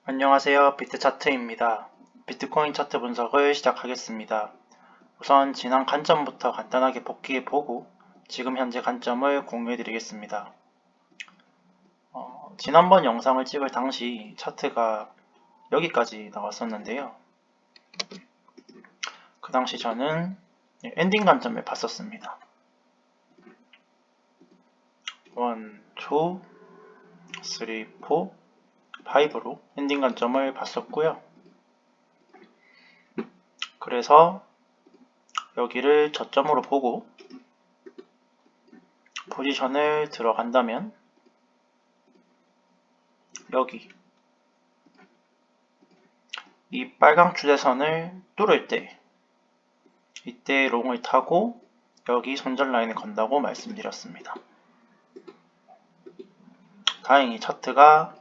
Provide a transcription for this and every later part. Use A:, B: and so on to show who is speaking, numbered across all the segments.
A: 안녕하세요. 비트차트입니다. 비트코인 차트 분석을 시작하겠습니다. 우선 지난 관점부터 간단하게 복귀해보고 지금 현재 관점을 공유해드리겠습니다. 지난번 영상을 찍을 당시 차트가 여기까지 나왔었는데요. 그 당시 저는 엔딩 관점을 봤었습니다. 1, 2, 3, 4, 5로 엔딩 관점을 봤었고요. 그래서 여기를 저점으로 보고 포지션을 들어간다면 여기 이 빨강 추세선을 뚫을 때 이때 롱을 타고 여기 손절 라인을 건다고 말씀드렸습니다. 다행히 차트가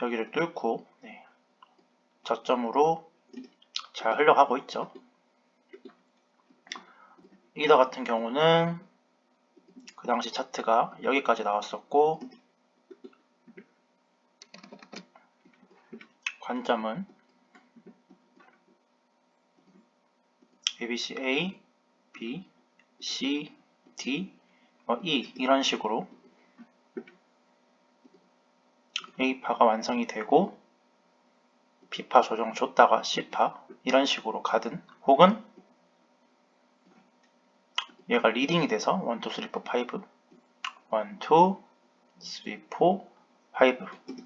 A: 여기를 뚫고 저점으로 잘 흘러가고 있죠. 이더 같은 경우는 그 당시 차트가 여기까지 나왔었고 관점은 ABC A, B, C, D, E 이런 식으로 A파가 완성이 되고 B파 조정 줬다가 C파 이런 식으로 가든 혹은 얘가 리딩이 돼서 1, 2, 3, 4, 5 1, 2, 3, 4, 5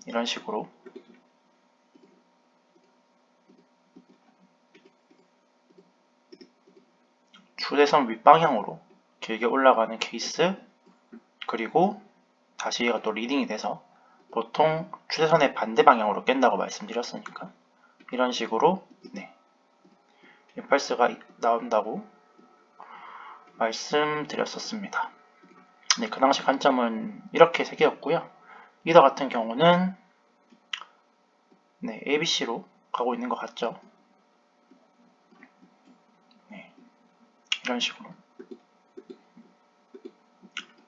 A: 이런 식으로 추세선 윗방향으로 길게 올라가는 케이스, 그리고 다시 얘가 또 리딩이 돼서 보통 추세선의 반대 방향으로 깬다고 말씀드렸으니까 이런 식으로 임펄스가 나온다고 말씀드렸었습니다. 그 당시 관점은 이렇게 세 개였고요. 이더 같은 경우는 ABC로 가고 있는 것 같죠. 이런 식으로.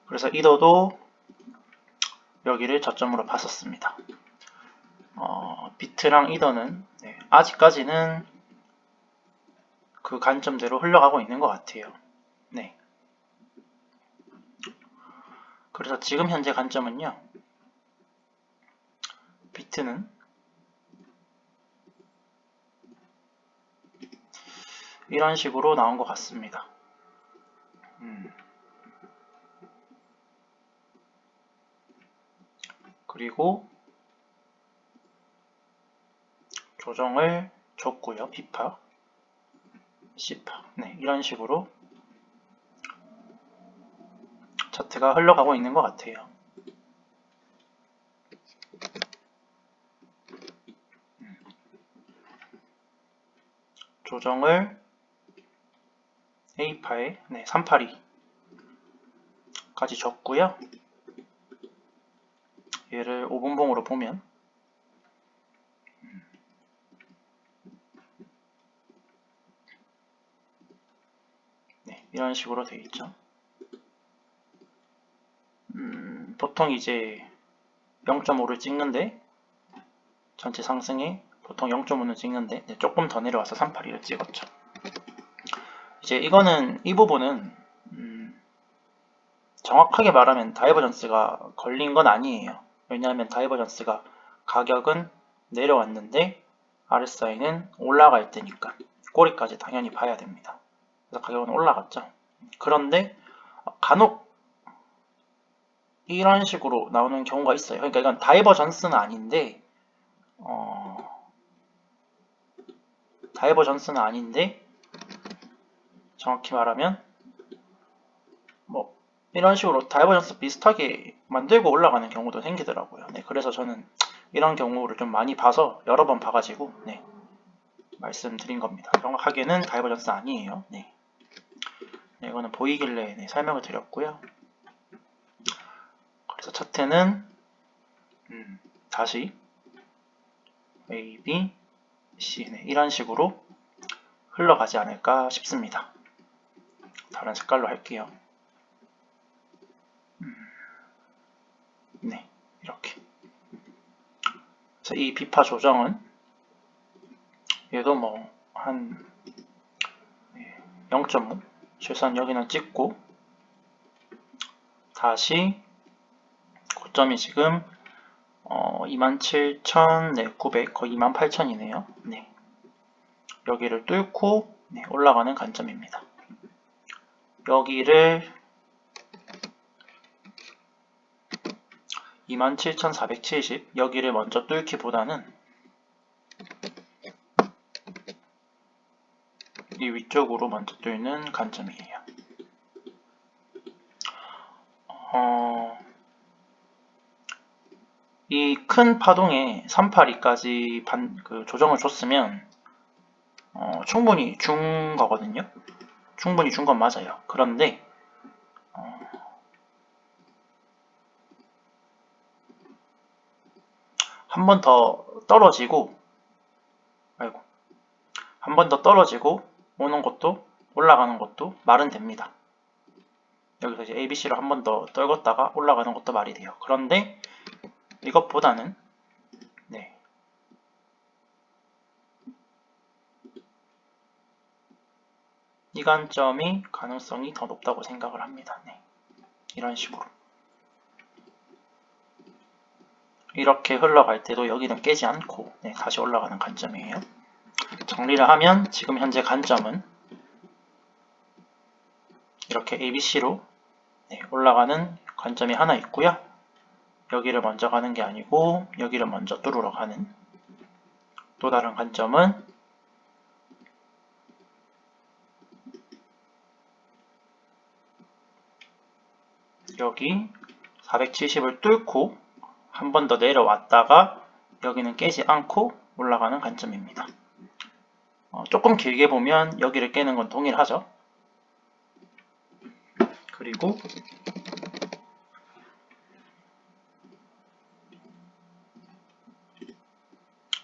A: 그래서 이더도 여기를 저점으로 봤었습니다. 비트랑 이더는 아직까지는 그 관점대로 흘러가고 있는 것 같아요. 그래서 지금 현재 관점은요. 비트는 이런 식으로 나온 것 같습니다. 그리고 조정을 줬고요. B파, C파 이런 식으로 차트가 흘러가고 있는 것 같아요. 조정을 A파에 382까지 줬고요. 얘를 5분봉으로 보면 이런 식으로 되어 있죠. 보통 이제 0.5를 찍는데 전체 상승에 보통 0.5는 찍는데 조금 더 내려와서 382를 찍었죠. 이제 이거는 이 부분은 정확하게 말하면 다이버전스가 걸린 건 아니에요. 왜냐하면 다이버전스가 가격은 내려왔는데 RSI는 올라갈 때니까 꼬리까지 당연히 봐야 됩니다. 그래서 가격은 올라갔죠. 그런데 간혹 이런 식으로 나오는 경우가 있어요. 그러니까 이건 다이버전스는 아닌데 정확히 말하면 이런 식으로 다이버전스 비슷하게 만들고 올라가는 경우도 생기더라고요. 그래서 저는 이런 경우를 좀 많이 봐서 여러 번 봐가지고 말씀드린 겁니다. 정확하게는 다이버전스 아니에요. 이거는 보이길래 설명을 드렸고요. 그래서 차트는 다시 A, B, C 이런 식으로 흘러가지 않을까 싶습니다. 다른 색깔로 할게요. 이렇게 이 비파 조정은 얘도 뭐 한 0.5 최소한 여기는 찍고 다시 고점이 지금 27,900 거의 28,000이네요. 네. 여기를 뚫고 올라가는 관점입니다. 여기를 27,470 여기를 먼저 뚫기보다는 이 위쪽으로 먼저 뚫는 관점이에요. 이 큰 파동에 382까지 조정을 줬으면 충분히 준 거거든요. 충분히 준 건 맞아요. 그런데 한 번 더 떨어지고 한 번 더 떨어지고 오는 것도 올라가는 것도 말은 됩니다. 여기서 이제 ABC로 한 번 더 떨궜다가 올라가는 것도 말이 돼요. 그런데 이것보다는 이 관점이 가능성이 더 높다고 생각을 합니다. 이런 식으로 이렇게 흘러갈 때도 여기는 깨지 않고 다시 올라가는 관점이에요. 정리를 하면 지금 현재 관점은 이렇게 ABC로 올라가는 관점이 하나 있고요. 여기를 먼저 가는 게 아니고 여기를 먼저 뚫으러 가는 또 다른 관점은 여기 470을 뚫고 한 번 더 내려왔다가 여기는 깨지 않고 올라가는 관점입니다. 조금 길게 보면 여기를 깨는 건 동일하죠. 그리고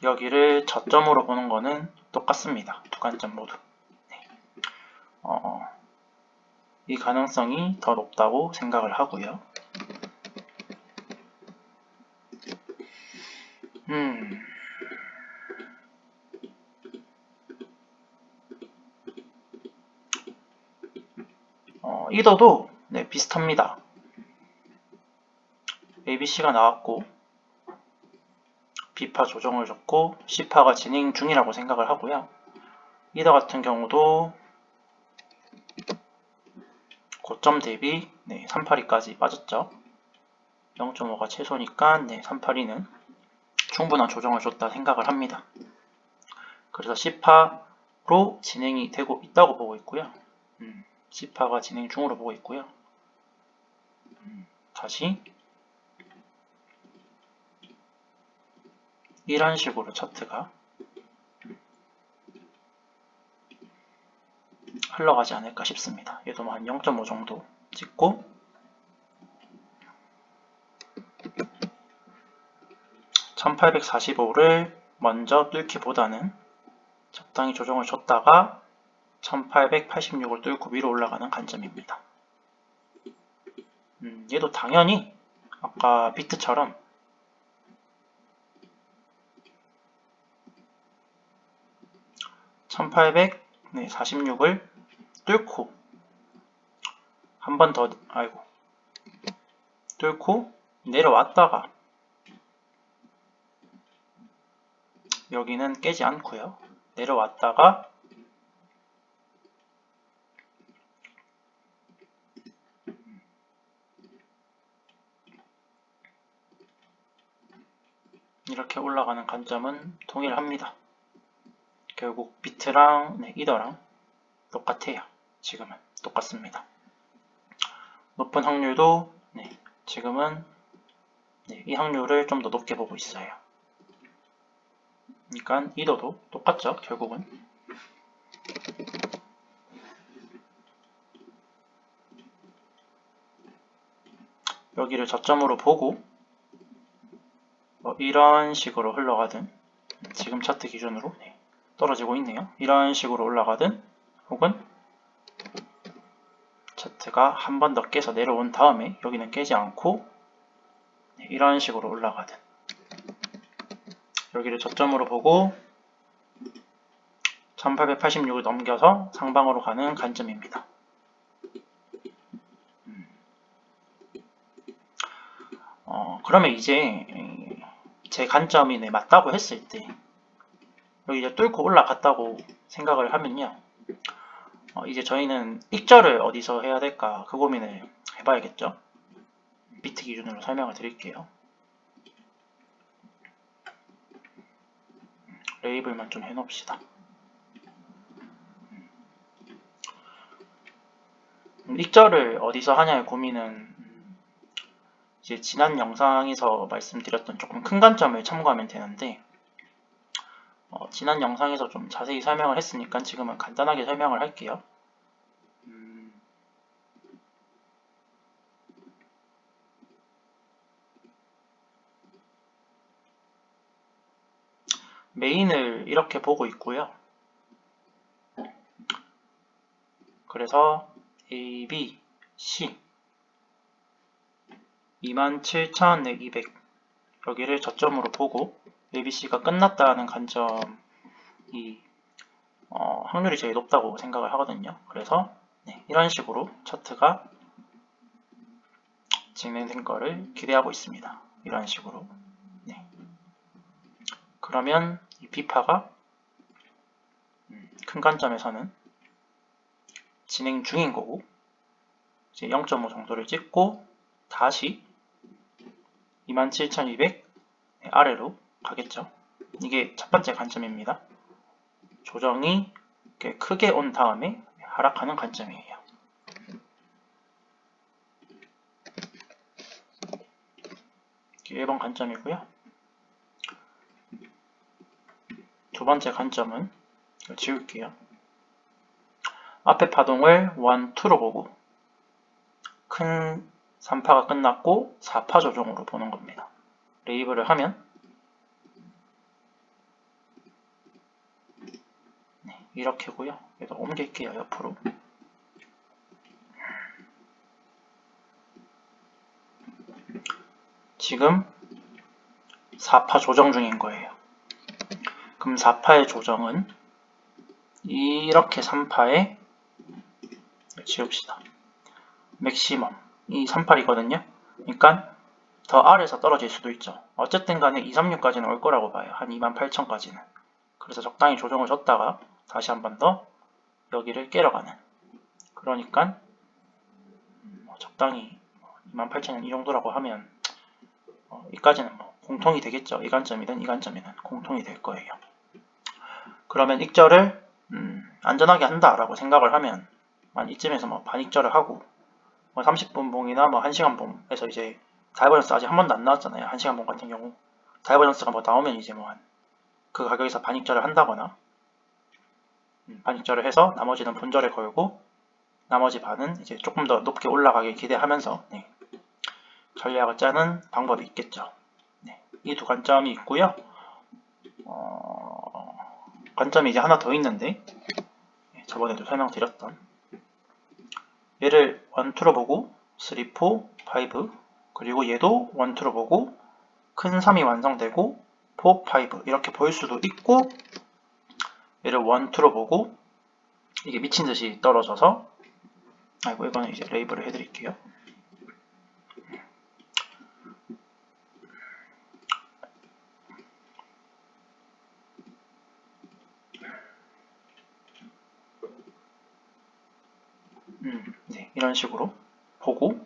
A: 여기를 저점으로 보는 거는 똑같습니다. 두 관점 모두. 이 가능성이 더 높다고 생각을 하고요. 이더도 비슷합니다. ABC가 나왔고 B파 조정을 줬고 C파가 진행 중이라고 생각을 하고요. 이더 같은 경우도 고점 대비 382까지 빠졌죠. 0.5가 최소니까 382는 충분한 조정을 줬다 생각을 합니다. 그래서 C파로 진행이 되고 있다고 보고 있고요. C파가 진행 중으로 보고 있고요. 다시 이런 식으로 차트가 흘러가지 않을까 싶습니다. 얘도 한 0.5 정도 찍고 1845를 먼저 뚫기보다는 적당히 조정을 줬다가 1886을 뚫고 위로 올라가는 관점입니다. 얘도 당연히 아까 비트처럼 1846을 뚫고 한 번 더 뚫고 내려왔다가 여기는 깨지 않고요. 내려왔다가 이렇게 올라가는 관점은 동일합니다. 결국 비트랑 이더랑 똑같아요. 지금은 똑같습니다. 높은 확률도 지금은 이 확률을 좀 더 높게 보고 있어요. 그러니까 이더도 똑같죠. 결국은 여기를 저점으로 보고 이런 식으로 흘러가든 지금 차트 기준으로 떨어지고 있네요. 이런 식으로 올라가든 혹은 차트가 한 번 더 깨서 내려온 다음에 여기는 깨지 않고 이런 식으로 올라가든 여기를 저점으로 보고 1886을 넘겨서 상방으로 가는 관점입니다. 그러면 이제 제 관점이 맞다고 했을 때 여기 이제 뚫고 올라갔다고 생각을 하면요. 이제 저희는 익절을 어디서 해야 될까 그 고민을 해봐야겠죠. 비트 기준으로 설명을 드릴게요. 레이블만 좀 해놓읍시다. 익절을 어디서 하냐의 고민은 이제 지난 영상에서 말씀드렸던 조금 큰 관점을 참고하면 되는데 지난 영상에서 좀 자세히 설명을 했으니까 지금은 간단하게 설명을 할게요. 메인을 이렇게 보고 있고요. 그래서 A, B, C 27,200 여기를 저점으로 보고 ABC가 끝났다는 관점이 확률이 제일 높다고 생각을 하거든요. 그래서 이런 식으로 차트가 진행된 거를 기대하고 있습니다. 이런 식으로. 그러면 이 B파가 큰 관점에서는 진행 중인 거고 이제 0.5 정도를 찍고 다시 27,200 아래로 가겠죠. 이게 첫 번째 관점입니다. 조정이 꽤 크게 온 다음에 하락하는 관점이에요. 이게 1번 관점이고요. 두 번째 관점은 이거 지울게요. 앞에 파동을 1, 2로 보고 큰 3파가 끝났고 4파 조정으로 보는 겁니다. 레이블을 하면 이렇게고요. 얘도 옮길게요. 옆으로. 지금 4파 조정 중인 거예요. 그럼 4파의 조정은 이렇게 3파에 지웁시다. 맥시멈 이 38이거든요. 그러니까 더 아래에서 떨어질 수도 있죠. 어쨌든 간에 236까지는 올 거라고 봐요. 한 28,000까지는. 그래서 적당히 조정을 줬다가 다시 한 번 더 여기를 깨러가는. 그러니까 적당히 28,000은 이 정도라고 하면 이까지는 공통이 되겠죠. 이 관점이든 이 관점이든 공통이 될 거예요. 그러면 익절을 안전하게 한다라고 생각을 하면 이쯤에서 반익절을 하고 30분 봉이나 1시간 봉에서 이제 다이버전스 아직 한 번도 안 나왔잖아요. 1시간 봉 같은 경우 다이버전스가 나오면 이제 그 가격에서 반익절을 한다거나 반익절을 해서 나머지는 본절에 걸고 나머지 반은 이제 조금 더 높게 올라가길 기대하면서 전략을 짜는 방법이 있겠죠. 이 두 관점이 있고요. 관점이 이제 하나 더 있는데 저번에도 설명드렸던 얘를 1, 2로 보고 3, 4, 5 그리고 얘도 1, 2로 보고 큰 3이 완성되고 4, 5 이렇게 보일 수도 있고 얘를 1, 2로 보고 이게 미친듯이 떨어져서 이거는 이제 레이블을 해드릴게요. 이런 식으로 보고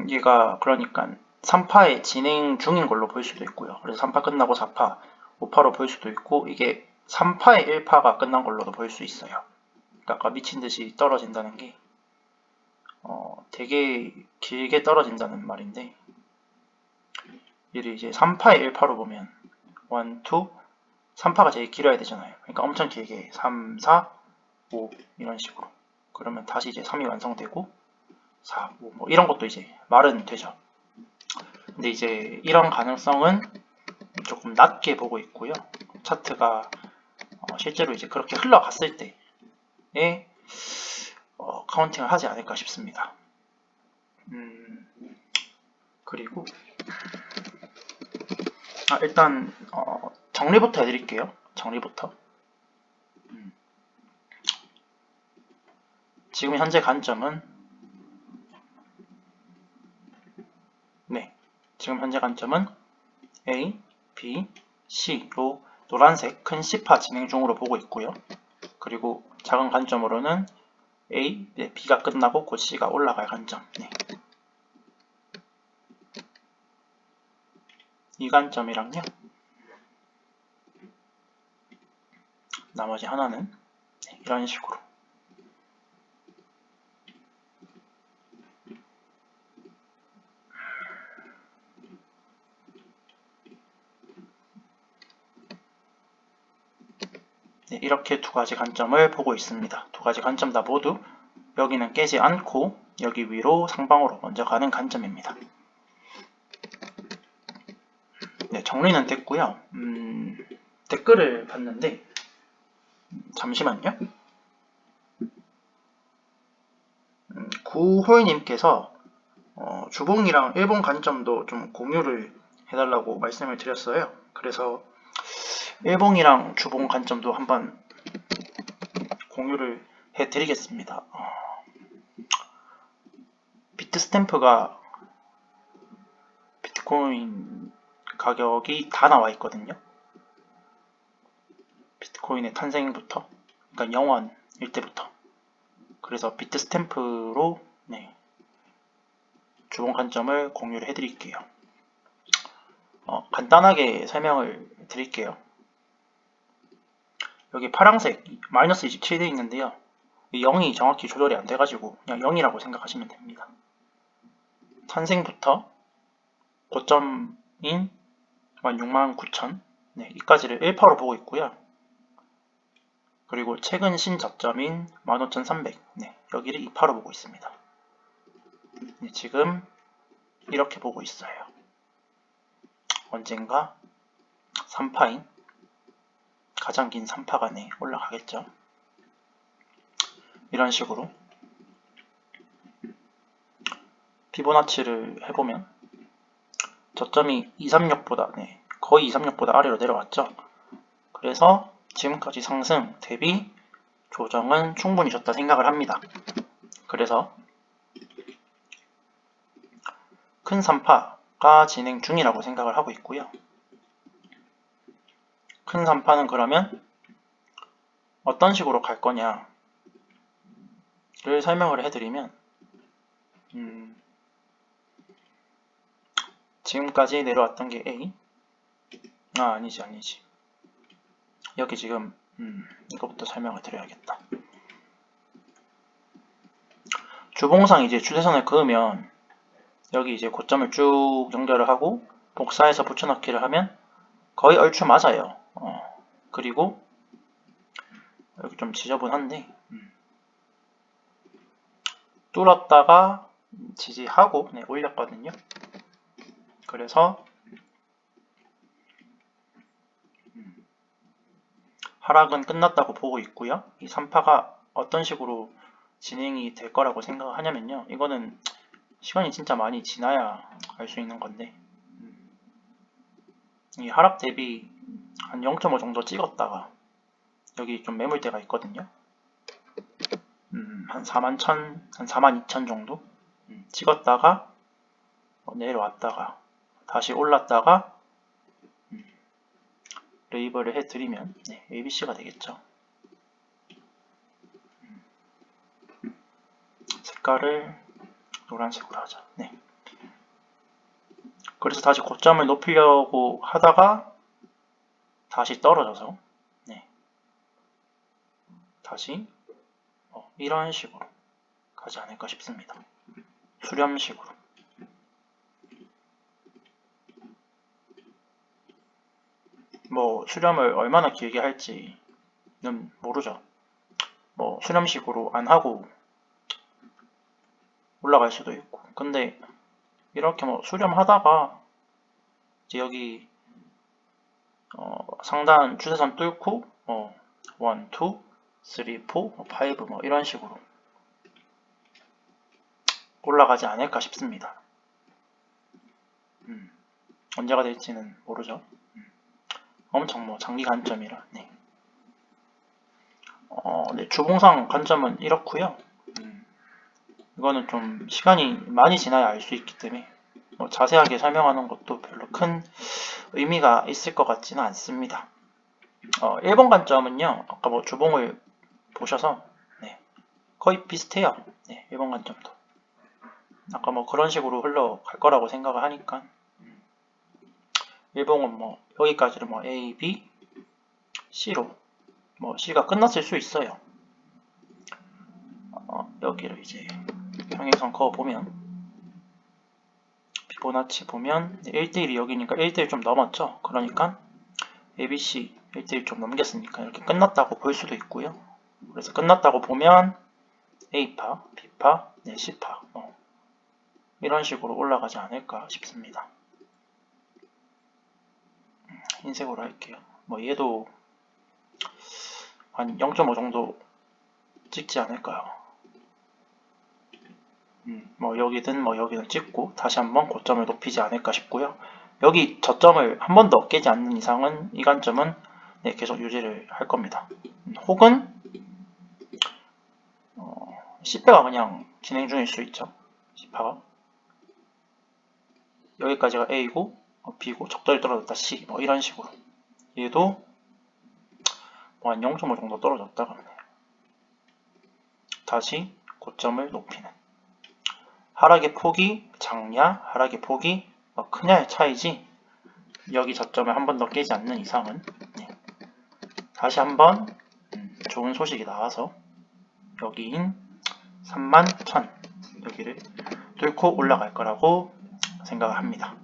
A: 얘가 그러니까 3파에 진행 중인 걸로 보일 수도 있고요. 그래서 3파 끝나고 4파, 5파로 보일 수도 있고 이게 3파에 1파가 끝난 걸로도 보일 수 있어요. 그러니까 아까 미친듯이 떨어진다는 게 되게 길게 떨어진다는 말인데 얘를 이제 3파에 1파로 보면 1, 2, 3파가 제일 길어야 되잖아요. 그러니까 엄청 길게 3, 4, 5 이런 식으로 그러면 다시 이제 3이 완성되고 4, 5 이런 것도 이제 말은 되죠. 근데 이제 이런 가능성은 조금 낮게 보고 있고요. 차트가 실제로 이제 그렇게 흘러갔을 때에 카운팅을 하지 않을까 싶습니다. 그리고 일단 정리부터 해드릴게요. 정리부터. 지금 현재 관점은 지금 현재 관점은 A, B, C로 노란색 큰 C파 진행 중으로 보고 있고요. 그리고 작은 관점으로는 A, B가 끝나고 곧 C가 올라갈 관점. 이 관점이랑요. 나머지 하나는 이런 식으로. 이렇게 두 가지 관점을 보고 있습니다. 두 가지 관점 다 모두 여기는 깨지 않고 여기 위로 상방으로 먼저 가는 관점입니다. 정리는 됐고요. 댓글을 봤는데 잠시만요. 구호이님께서 주봉이랑 일본 관점도 좀 공유를 해달라고 말씀을 드렸어요. 그래서 일봉이랑 주봉 관점도 한번 공유를 해드리겠습니다. 비트스탬프가 비트코인 가격이 다 나와 있거든요. 비트코인의 탄생부터, 그러니까 0원일 때부터. 그래서 비트스탬프로 주봉 관점을 공유를 해드릴게요. 간단하게 설명을 드릴게요. 여기 파란색 마이너스 27 되어 있는데요. 0이 정확히 조절이 안 돼가지고 그냥 0이라고 생각하시면 됩니다. 탄생부터 고점인 16,900 이까지를 1파로 보고 있고요. 그리고 최근 신저점인 15,300 여기를 2파로 보고 있습니다. 지금 이렇게 보고 있어요. 언젠가 3파인 가장 긴 3파가 올라가겠죠. 이런 식으로 피보나치를 해보면 저점이 236보다 거의 236보다 아래로 내려왔죠. 그래서 지금까지 상승 대비 조정은 충분히 줬다 생각을 합니다. 그래서 큰 3파가 진행 중이라고 생각을 하고 있고요. 큰 3파는 그러면 어떤 식으로 갈 거냐를 설명을 해드리면 지금까지 내려왔던 게 A 아니지 여기 지금 이거부터 설명을 드려야겠다. 주봉상 이제 추세선을 그으면 여기 이제 고점을 쭉 연결을 하고 복사해서 붙여넣기를 하면 거의 얼추 맞아요. 그리고 여기 좀 지저분한데 뚫었다가 지지하고 올렸거든요. 그래서 하락은 끝났다고 보고 있고요. 이 3파가 어떤 식으로 진행이 될 거라고 생각을 하냐면요. 이거는 시간이 진짜 많이 지나야 알 수 있는 건데 이 하락 대비 한 0.5 정도 찍었다가 여기 좀 매물대가 있거든요. 한 41,000, 한 42,000 정도 찍었다가 내려왔다가 다시 올랐다가 레이블을 해드리면 ABC가 되겠죠. 색깔을 노란색으로 하자. 그래서 다시 고점을 높이려고 하다가 다시 떨어져서 다시 이런 식으로 가지 않을까 싶습니다. 수렴식으로. 수렴을 얼마나 길게 할지는 모르죠. 수렴식으로 안 하고 올라갈 수도 있고. 근데 이렇게 수렴하다가 이제 여기 상단 추세선 뚫고 1, 2, 3, 4, 5 이런 식으로 올라가지 않을까 싶습니다. 언제가 될지는 모르죠. 엄청 뭐 장기 관점이라. 네. 네, 주봉상 관점은 이렇고요. 이거는 좀 시간이 많이 지나야 알 수 있기 때문에 뭐 자세하게 설명하는 것도 별로 큰 의미가 있을 것 같지는 않습니다. 1번 관점은요, 아까 뭐 주봉을 보셔서 네, 거의 비슷해요. 네, 1번 관점도. 아까 뭐 그런 식으로 흘러갈 거라고 생각을 하니까 1번은 뭐 여기까지를 뭐 A, B, C로 뭐 C가 끝났을 수 있어요. 여기를 이제 평행선 그어 보면 피보나치 보면 1대1이 여기니까 1대1 좀 넘었죠. 그러니까 ABC 1대1 좀 넘겼으니까 이렇게 끝났다고 볼 수도 있고요. 그래서 끝났다고 보면 A파, B파, 네, C파 이런 식으로 올라가지 않을까 싶습니다. 흰색으로 할게요. 뭐 얘도 한 0.5 정도 찍지 않을까요? 뭐 여기든 뭐 여기든 찍고 다시 한번 고점을 높이지 않을까 싶고요. 여기 저점을 한 번 더 깨지 않는 이상은 이 관점은 네, 계속 유지를 할 겁니다. 혹은 C파가 그냥 진행 중일 수 있죠. C파가 여기까지가 A고 B고 적절히 떨어졌다 C 뭐 이런 식으로 얘도 뭐 한 0.5 정도 떨어졌다가 다시 고점을 높이는 하락의 폭이 작냐 하락의 폭이 크냐의 차이지 여기 저점을 한 번 더 깨지 않는 이상은 네. 다시 한번 좋은 소식이 나와서 여기인 31,000 여기를 뚫고 올라갈 거라고 생각을 합니다.